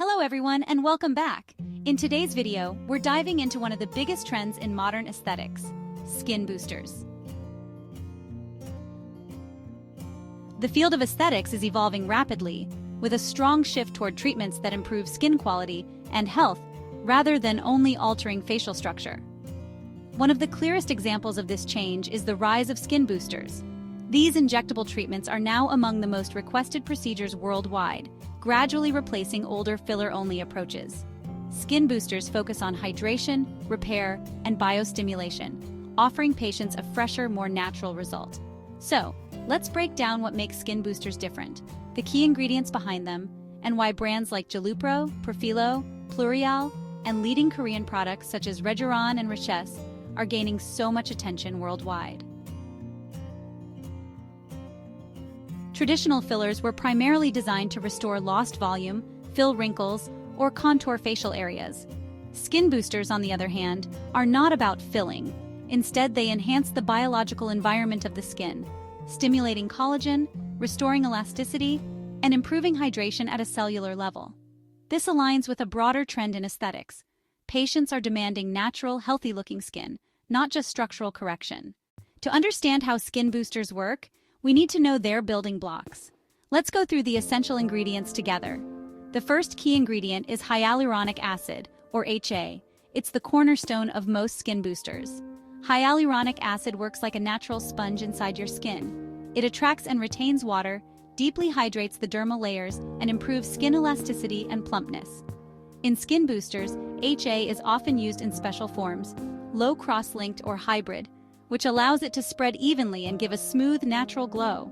Hello everyone and welcome back. In today's video, we're diving into one of the biggest trends in modern aesthetics, skin boosters. The field of aesthetics is evolving rapidly, with a strong shift toward treatments that improve skin quality and health rather than only altering facial structure. One of the clearest examples of this change is the rise of skin boosters. These injectable treatments are now among the most requested procedures worldwide, gradually replacing older filler-only approaches. Skin boosters focus on hydration, repair, and biostimulation, offering patients a fresher, more natural result. So, let's break down what makes skin boosters different, the key ingredients behind them, and why brands like Jalupro, Profhilo, Pluryal, and leading Korean products such as Rejuran and Richesse are gaining so much attention worldwide. Traditional fillers were primarily designed to restore lost volume, fill wrinkles, or contour facial areas. Skin boosters, on the other hand, are not about filling. Instead, they enhance the biological environment of the skin, stimulating collagen, restoring elasticity, and improving hydration at a cellular level. This aligns with a broader trend in aesthetics. Patients are demanding natural, healthy-looking skin, not just structural correction. To understand how skin boosters work, we need to know their building blocks. Let's go through the essential ingredients together. The first key ingredient is hyaluronic acid, or HA. It's the cornerstone of most skin boosters. Hyaluronic acid works like a natural sponge inside your skin. It attracts and retains water, deeply hydrates the dermal layers, and improves skin elasticity and plumpness. In skin boosters, HA is often used in special forms, low cross-linked or hybrid, which allows it to spread evenly and give a smooth, natural glow.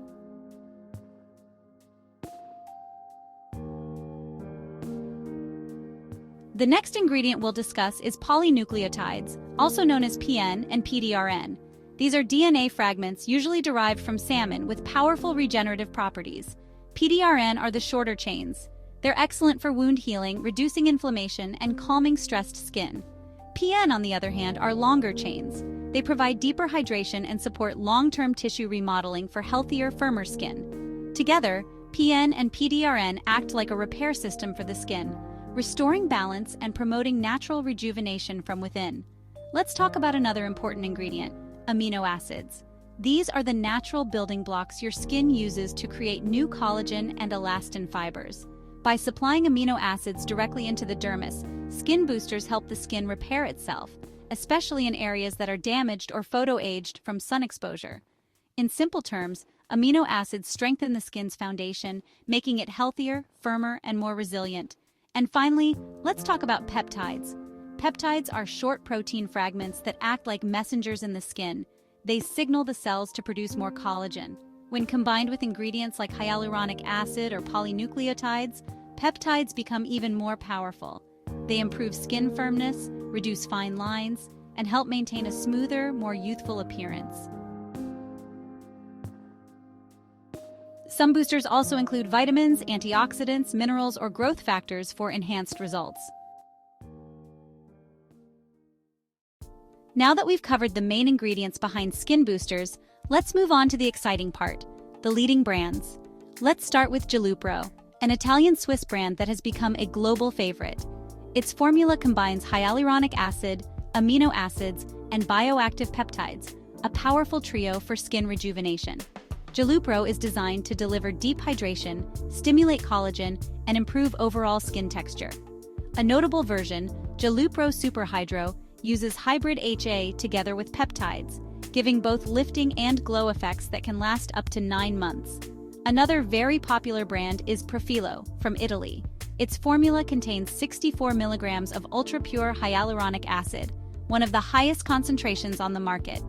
The next ingredient we'll discuss is polynucleotides, also known as PN and PDRN. These are DNA fragments usually derived from salmon with powerful regenerative properties. PDRN are the shorter chains. They're excellent for wound healing, reducing inflammation, and calming stressed skin. PN, on the other hand, are longer chains. They provide deeper hydration and support long-term tissue remodeling for healthier, firmer skin. Together, PN and PDRN act like a repair system for the skin, restoring balance and promoting natural rejuvenation from within. Let's talk about another important ingredient, amino acids. These are the natural building blocks your skin uses to create new collagen and elastin fibers. By supplying amino acids directly into the dermis, skin boosters help the skin repair itself, especially in areas that are damaged or photo-aged from sun exposure. In simple terms, amino acids strengthen the skin's foundation, making it healthier, firmer, and more resilient. And finally, let's talk about peptides. Peptides are short protein fragments that act like messengers in the skin. They signal the cells to produce more collagen. When combined with ingredients like hyaluronic acid or polynucleotides, peptides become even more powerful. They improve skin firmness, reduce fine lines, and help maintain a smoother, more youthful appearance. Some boosters also include vitamins, antioxidants, minerals, or growth factors for enhanced results. Now that we've covered the main ingredients behind skin boosters, let's move on to the exciting part, the leading brands. Let's start with Jalupro, an Italian-Swiss brand that has become a global favorite. Its formula combines hyaluronic acid, amino acids, and bioactive peptides, a powerful trio for skin rejuvenation. Jalupro is designed to deliver deep hydration, stimulate collagen, and improve overall skin texture. A notable version, Jalupro Super Hydro, uses hybrid HA together with peptides, giving both lifting and glow effects that can last up to 9 months. Another very popular brand is Profhilo, from Italy. Its formula contains 64 milligrams of ultra-pure hyaluronic acid, one of the highest concentrations on the market.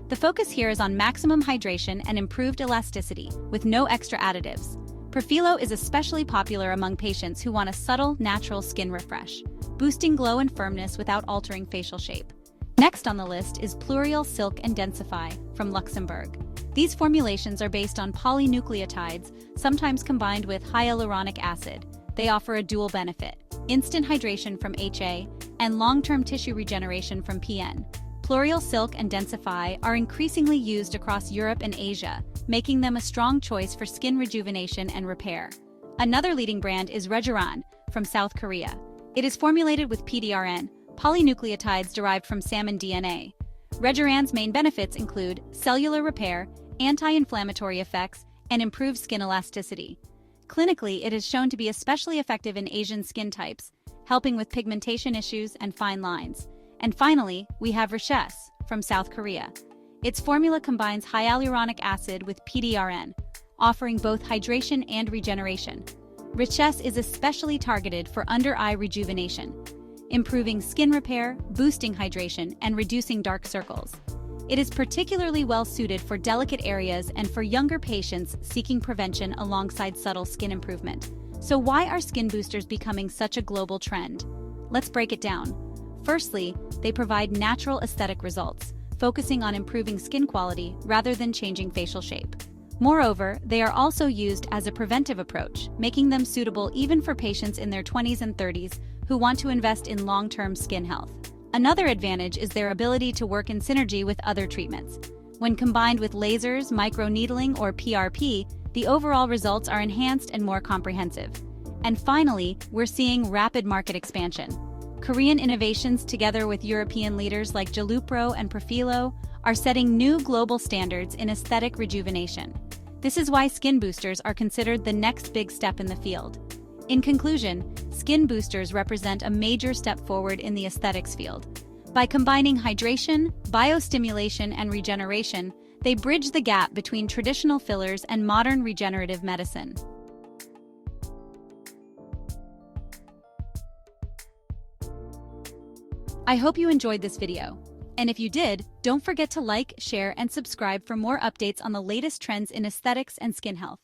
The focus here is on maximum hydration and improved elasticity, with no extra additives. Profhilo is especially popular among patients who want a subtle, natural skin refresh, boosting glow and firmness without altering facial shape. Next on the list is Pluryal Silk and Densify, from Luxembourg. These formulations are based on polynucleotides, sometimes combined with hyaluronic acid. They offer a dual benefit: instant hydration from HA and long-term tissue regeneration from PN. Pluryal Silk and Densify are increasingly used across Europe and Asia, making them a strong choice for skin rejuvenation and repair. Another leading brand is Rejuran from South Korea. It is formulated with PDRN, polynucleotides derived from salmon DNA. Rejuran's main benefits include cellular repair, anti-inflammatory effects, and improved skin elasticity. Clinically, it is shown to be especially effective in Asian skin types, helping with pigmentation issues and fine lines. And finally, we have Richesse from South Korea. Its formula combines hyaluronic acid with PDRN, offering both hydration and regeneration. Richesse is especially targeted for under-eye rejuvenation, improving skin repair, boosting hydration, and reducing dark circles. It is particularly well-suited for delicate areas and for younger patients seeking prevention alongside subtle skin improvement. So why are skin boosters becoming such a global trend? Let's break it down. Firstly, they provide natural aesthetic results, focusing on improving skin quality rather than changing facial shape. Moreover, they are also used as a preventive approach, making them suitable even for patients in their 20s and 30s who want to invest in long-term skin health. Another advantage is their ability to work in synergy with other treatments. When combined with lasers, microneedling, or PRP, the overall results are enhanced and more comprehensive. And finally, we're seeing rapid market expansion. Korean innovations, together with European leaders like Jalupro and Profhilo, are setting new global standards in aesthetic rejuvenation. This is why skin boosters are considered the next big step in the field. In conclusion, skin boosters represent a major step forward in the aesthetics field. By combining hydration, biostimulation, and regeneration, they bridge the gap between traditional fillers and modern regenerative medicine. I hope you enjoyed this video. And if you did, don't forget to like, share, and subscribe for more updates on the latest trends in aesthetics and skin health.